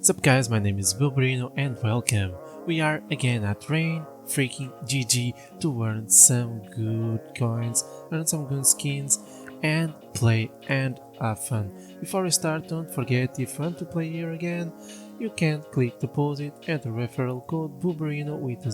What's up guys, my name is Bilberino and welcome. We are again at Rain freaking GG to earn some good coins, earn some good skins and play and have fun. Before we start, don't forget if you want to play here again, you can click deposit and the referral code Bilberino with a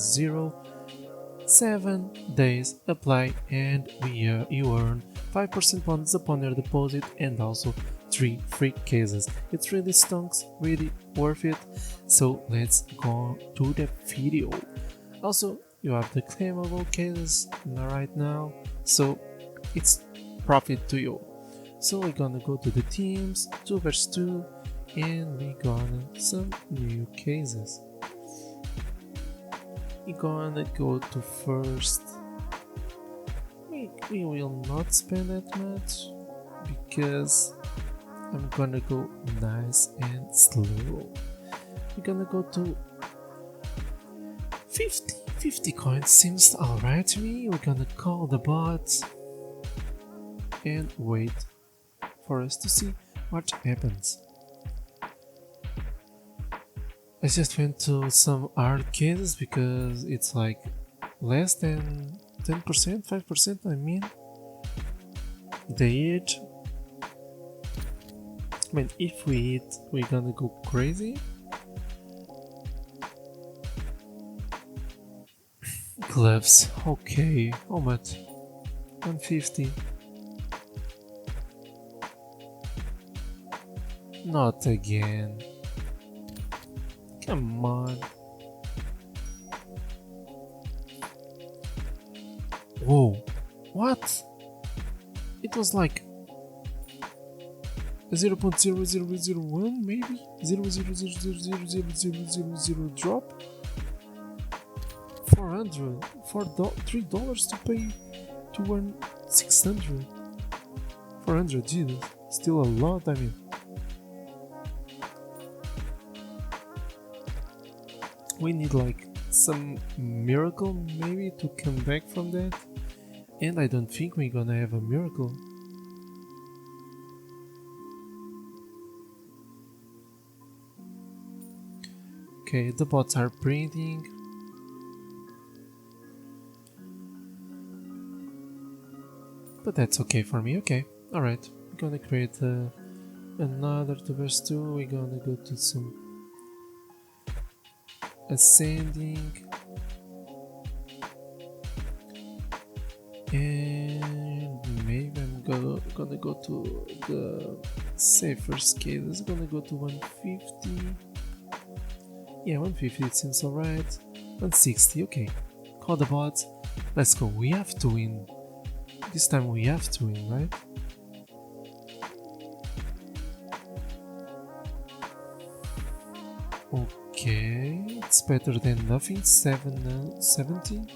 7 days apply and you earn 5% bonus upon your deposit and also 3 free cases. It's really stonks, really worth it. So let's go to the video. Also, you have the claimable cases right now, so it's profit to you. So we're gonna go to the teams 2 vs 2 and we gonna some new cases. We're gonna go to first. We will not spend that much because I'm gonna go nice and slow. We're gonna go to 50 coins seems alright to me. We're gonna call the bot and wait for us to see what happens. I just went to some hard cases because it's like less than 10%, 5% I mean. They eat. I mean, if we eat, we're gonna go crazy. Gloves, okay, how much? 150. Not again. Come on. Whoa, what? It was like 0.0001 maybe? 0.0000000 drop? 400 for $3 to pay to earn 600. 400, Jesus, still a lot, I mean. We need like some miracle maybe to come back from that, and I don't think we're gonna have a miracle. Okay, the bots are printing. But that's okay for me, okay. Alright, we're gonna create another 2 vs 2. We're gonna go to some ascending and maybe I'm gonna go to the safer scale. It's gonna go to 150. Yeah, 150 it seems alright. 160, okay. Call the bot. Let's go. We have to win. This time we have to win, right? Okay, it's better than nothing. 70.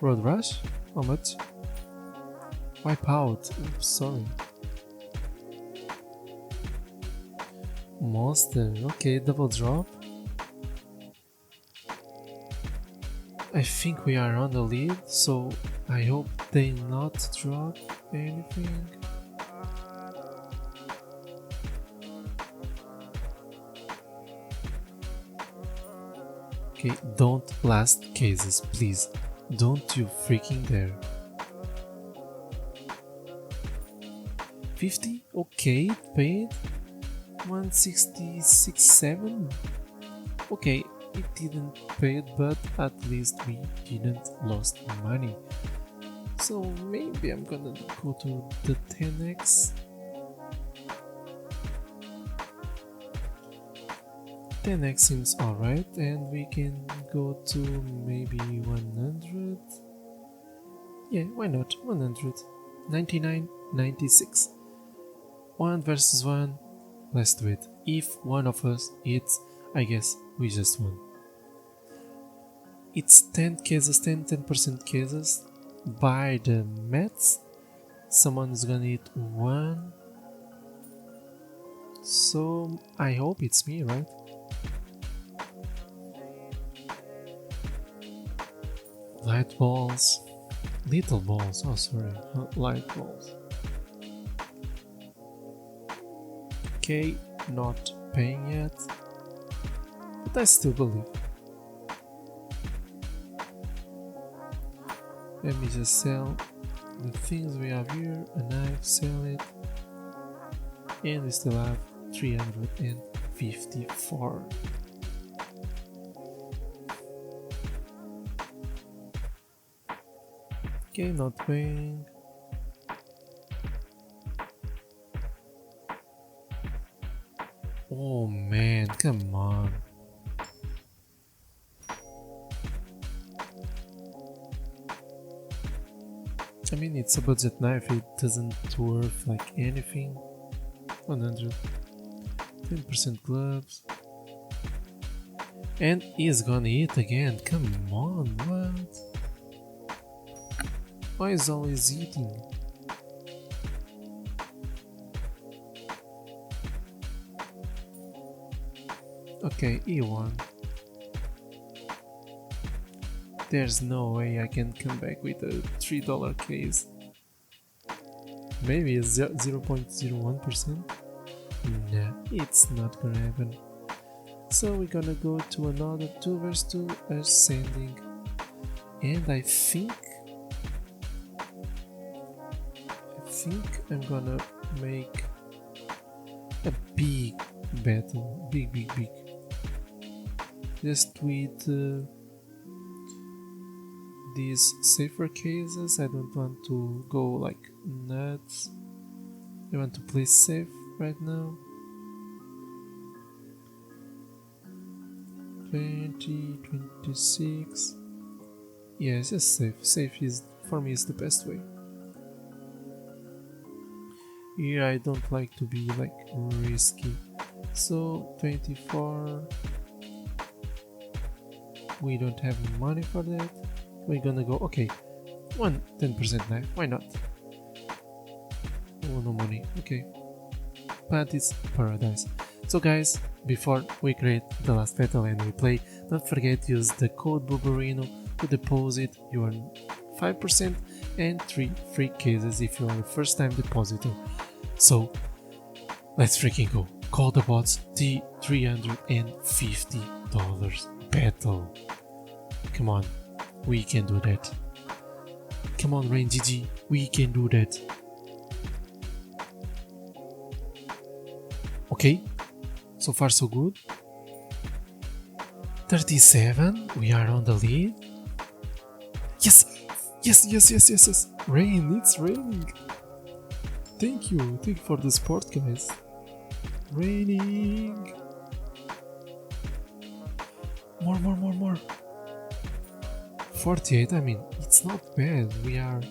Road rush? How much? Wipe out. Oops, sorry. Monster. Okay, double drop. I think we are on the lead, so I hope they not drop anything. Okay, don't last cases, please. Don't you freaking dare. 50? Okay, paid. 166.7. Okay, it didn't pay it, but at least we didn't lost money. So maybe I'm gonna go to the 10x. 10x seems alright, and we can go to maybe 100. Yeah, why not? 100. 99, 96. 1 versus 1. Let's do it. If one of us hits, I guess we just won. It's 10 cases, 10% cases. By the maths, someone is gonna hit 1. So I hope it's me, right? Light balls. Little balls, oh sorry, not light balls. Okay, not paying yet, but I still believe. Let me just sell the things we have here, a knife, sell it, and we still have 354. Okay, not paying. Oh man, come on. I mean, it's a budget knife, it doesn't worth like anything. 100. 10% gloves. And he's gonna eat again, come on, what? Why is always eating? Okay, he won. There's no way I can come back with a $3 case. Maybe a 0.01%? Nah, it's not gonna happen. So we're gonna go to another 2 vs 2 ascending. And I think I'm gonna make a big battle. Big. Just with these safer cases. I don't want to go like nuts. I want to play safe right now. 20, 26. Yes, just safe. Safe is, for me, is the best way. Here I don't like to be like risky. So 24. We don't have money for that. We're gonna go, okay, 10% knife, why not? Oh, no money, okay. But it's paradise. So guys, before we create the last battle and we play, don't forget to use the code Bubarino to deposit your 5% and 3 free cases if you are a first time depositor. So, let's freaking go. Call the bots, the $350 battle. Come on, we can do that. Come on, Rain GG, we can do that. Okay, so far so good. 37, we are on the lead. Yes. Rain, it's raining. Thank you for the support, guys. Raining. More. 48, I mean, it's not bad. We are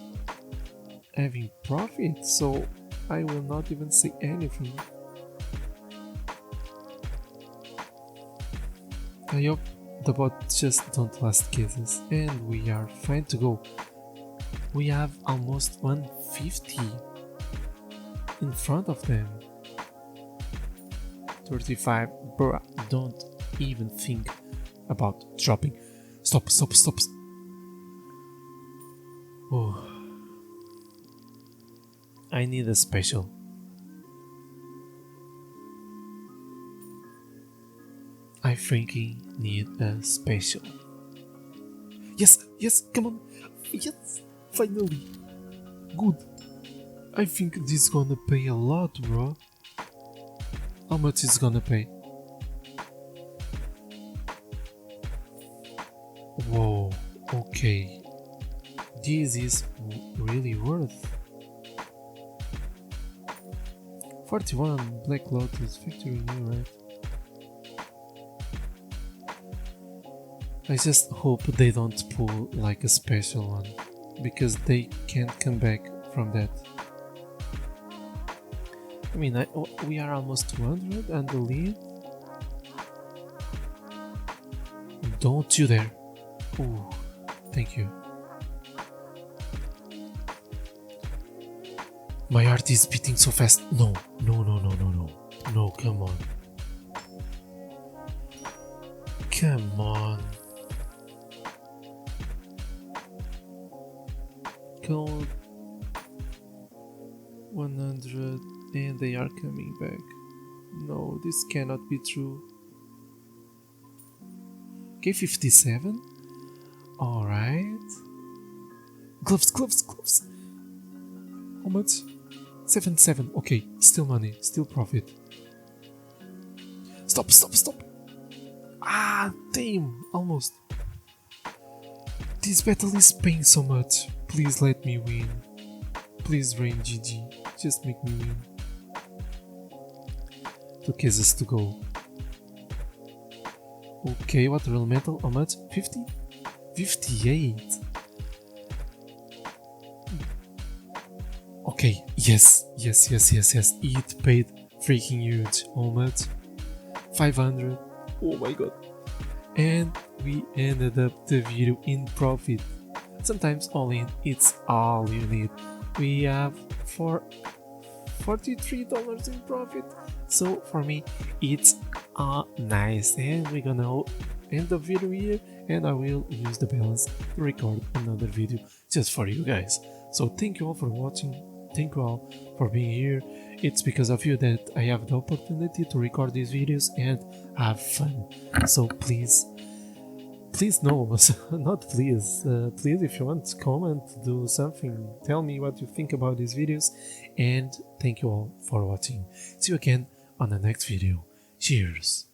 having profit, so I will not even say anything. I hope the bots just don't last cases, and we are fine to go. We have almost 150 in front of them. 35, bruh, don't even think about dropping. Stop. Oh, I need a special. I freaking need a special. Yes, come on. Yes, finally. Good. I think this is gonna pay a lot, bro. How much is gonna pay? Whoa, okay. This is really worth. 41 Black Lotus Victory New, right? I just hope they don't pull like a special one, because they can't come back from that. I mean, we are almost 200 and the lead. Don't you dare. Ooh, thank you. My heart is beating so fast. No, come on. Come on. Code 100 and they are coming back. No, this cannot be true. Okay, 57. Alright. Gloves, gloves, gloves. How much? 77. Okay, still money, still profit. Stop, stop, stop. Ah, damn, almost. This battle is paying so much. Please let me win. Please rain GG. Just make me win. 2 cases to go. Okay, what real metal? How much? 50? 58. Okay, yes, yes, yes, yes, yes. It paid freaking huge. How much? 500. Oh my god. And we ended up the video in profit. Sometimes all in, it's all you need. We have for $43 in profit. So for me, it's nice. And we're gonna end the video here, and I will use the balance to record another video just for you guys. So thank you all for watching. Thank you all for being here. It's because of you that I have the opportunity to record these videos and have fun. So please no, not please. Please, if you want to comment, do something, tell me what you think about these videos, and thank you all for watching. See you again on the next video. Cheers.